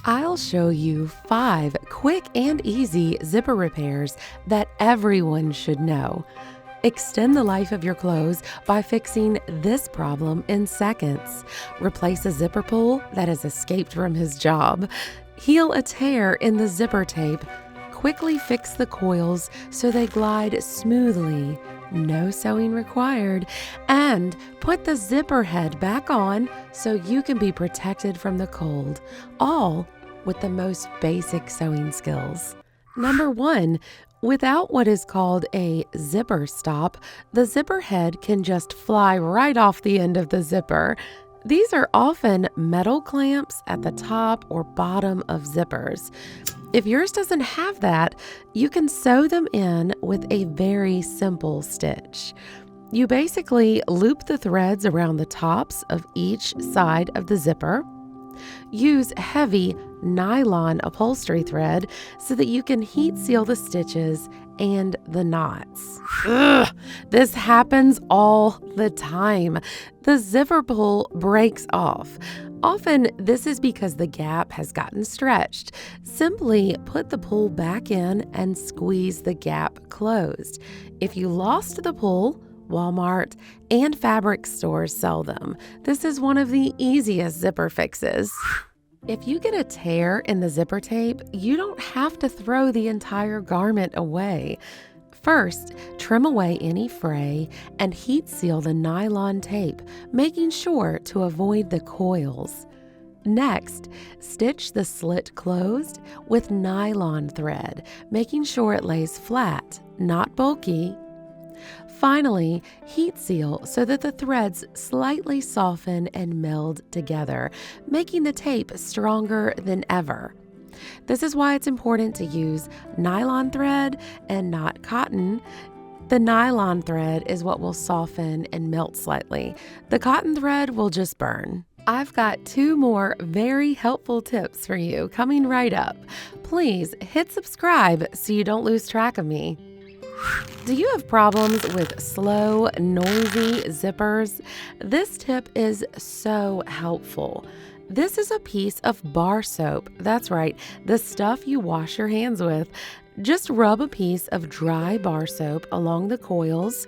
I'll show you 5 quick and easy zipper repairs that everyone should know. Extend the life of your clothes by fixing this problem in seconds. Replace a zipper pull that has escaped from his job. Heal a tear in the zipper tape. Quickly fix the coils so they glide smoothly. No sewing required. And put the zipper head back on so you can be protected from the cold. All with the most basic sewing skills. Number 1, without what is called a zipper stop, the zipper head can just fly right off the end of the zipper. These are often metal clamps at the top or bottom of zippers. If yours doesn't have that, you can sew them in with a very simple stitch. You basically loop the threads around the tops of each side of the zipper. Use heavy nylon upholstery thread so that you can heat seal the stitches and the knots. This happens all the time. The zipper pull breaks off. Often, this is because the gap has gotten stretched. Simply put the pull back in and squeeze the gap closed. If you lost the pull, Walmart and fabric stores sell them. This is one of the easiest zipper fixes. If you get a tear in the zipper tape, you don't have to throw the entire garment away. First, trim away any fray and heat seal the nylon tape, making sure to avoid the coils. Next, stitch the slit closed with nylon thread, making sure it lays flat, not bulky. Finally, heat seal so that the threads slightly soften and meld together, making the tape stronger than ever. This is why it's important to use nylon thread and not cotton. The nylon thread is what will soften and melt slightly. The cotton thread will just burn. I've got 2 more very helpful tips for you coming right up. Please hit subscribe so you don't lose track of me. Do you have problems with slow, noisy zippers? This tip is so helpful. This is a piece of bar soap. That's right, the stuff you wash your hands with. Just rub a piece of dry bar soap along the coils,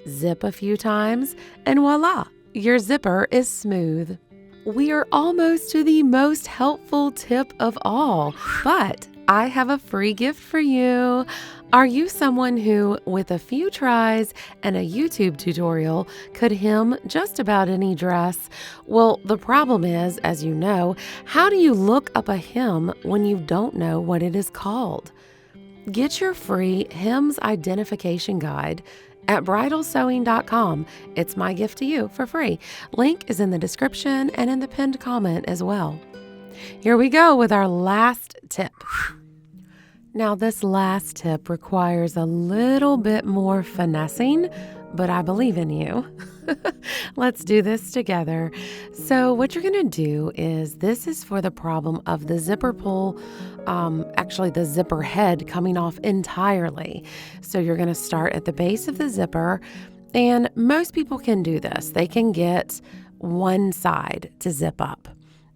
zip a few times, and voila, your zipper is smooth. We are almost to the most helpful tip of all, but I have a free gift for you. Are you someone who, with a few tries and a YouTube tutorial, could hem just about any dress? Well, the problem is, as you know, how do you look up a hem when you don't know what it is called? Get your free Hems Identification Guide at bridalsewing.com. It's my gift to you for free. Link is in the description and in the pinned comment as well. Here we go with our last tip. Now, this last tip requires a little bit more finessing, but I believe in you. Let's do this together. So what you're going to do is, this is for the problem of the zipper pull, actually the zipper head coming off entirely. So you're going to start at the base of the zipper, and most people can do this. They can get one side to zip up,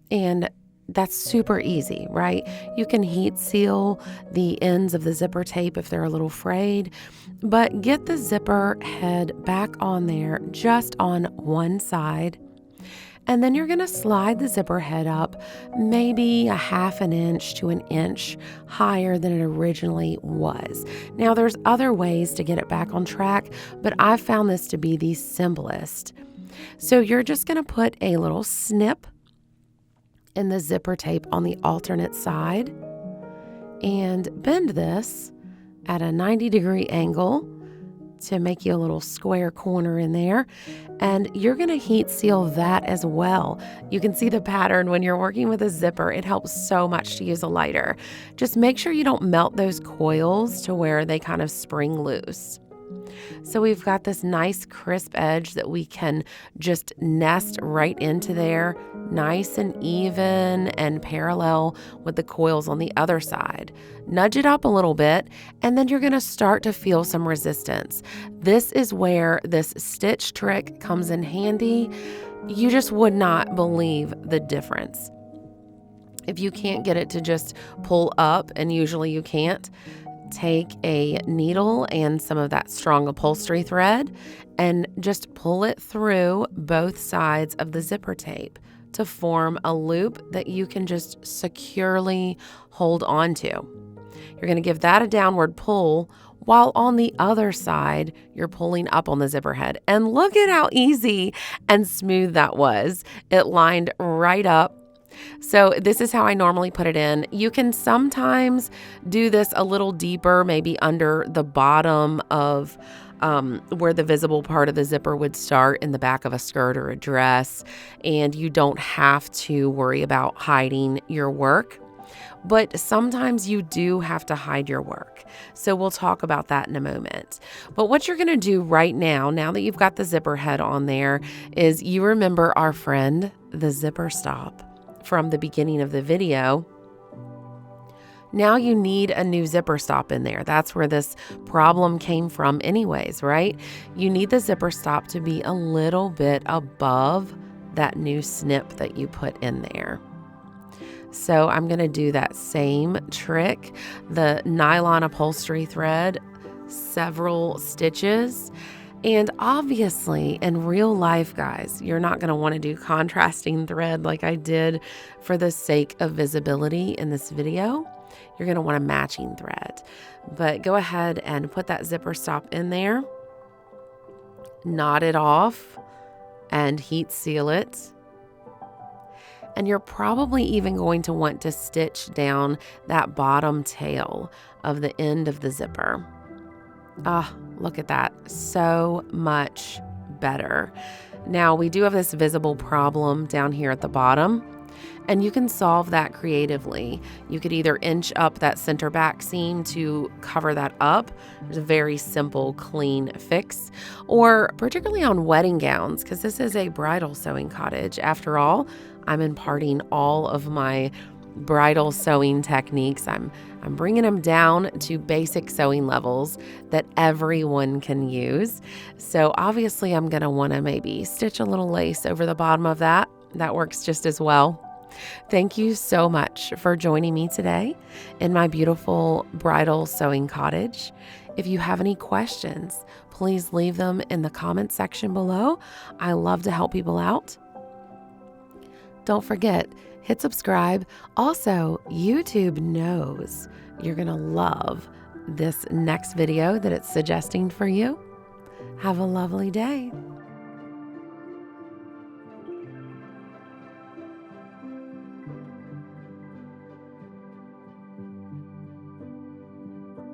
and that's super easy, right? You can heat seal the ends of the zipper tape if they're a little frayed, but get the zipper head back on there just on one side. And then you're going to slide the zipper head up maybe a 1/2 inch to 1 inch higher than it originally was. Now, there's other ways to get it back on track, but I've found this to be the simplest. So you're just going to put a little snip in the zipper tape on the alternate side and bend this at a 90-degree angle to make you a little square corner in there. And you're going to heat seal that as well. You can see the pattern when you're working with a zipper. It helps so much to use a lighter. Just make sure you don't melt those coils to where they kind of spring loose. So we've got this nice crisp edge that we can just nest right into there, nice and even and parallel with the coils on the other side. Nudge it up a little bit, and then you're going to start to feel some resistance. This is where this stitch trick comes in handy. You just would not believe the difference. If you can't get it to just pull up, and usually you can't, take a needle and some of that strong upholstery thread and just pull it through both sides of the zipper tape to form a loop that you can just securely hold on to. You're going to give that a downward pull while on the other side, you're pulling up on the zipper head. And look at how easy and smooth that was. It lined right up. So this is how I normally put it in. You can sometimes do this a little deeper, maybe under the bottom of where the visible part of the zipper would start in the back of a skirt or a dress, and you don't have to worry about hiding your work. But sometimes you do have to hide your work. So we'll talk about that in a moment. But what you're going to do right now that you've got the zipper head on there, is you remember our friend, the zipper stop from the beginning of the video. Now you need a new zipper stop in there. That's where this problem came from anyways, right? You need the zipper stop to be a little bit above that new snip that you put in there. So I'm going to do that same trick, the nylon upholstery thread, several stitches. And obviously, in real life, guys, you're not going to want to do contrasting thread like I did for the sake of visibility in this video. You're going to want a matching thread. But go ahead and put that zipper stop in there, knot it off, and heat seal it. And you're probably even going to want to stitch down that bottom tail of the end of the zipper. Ah, look at that. So much better. Now we do have this visible problem down here at the bottom, and you can solve that creatively. You could either inch up that center back seam to cover that up. There's a very simple, clean fix. Or particularly on wedding gowns, because this is a bridal sewing cottage. After all, I'm imparting all of my bridal sewing techniques. I'm bringing them down to basic sewing levels that everyone can use. So obviously I'm going to want to maybe stitch a little lace over the bottom of that. That works just as well. Thank you so much for joining me today in my beautiful bridal sewing cottage. If you have any questions, please leave them in the comment section below. I love to help people out. Don't forget, hit subscribe. Also, YouTube knows you're going to love this next video that it's suggesting for you. Have a lovely day.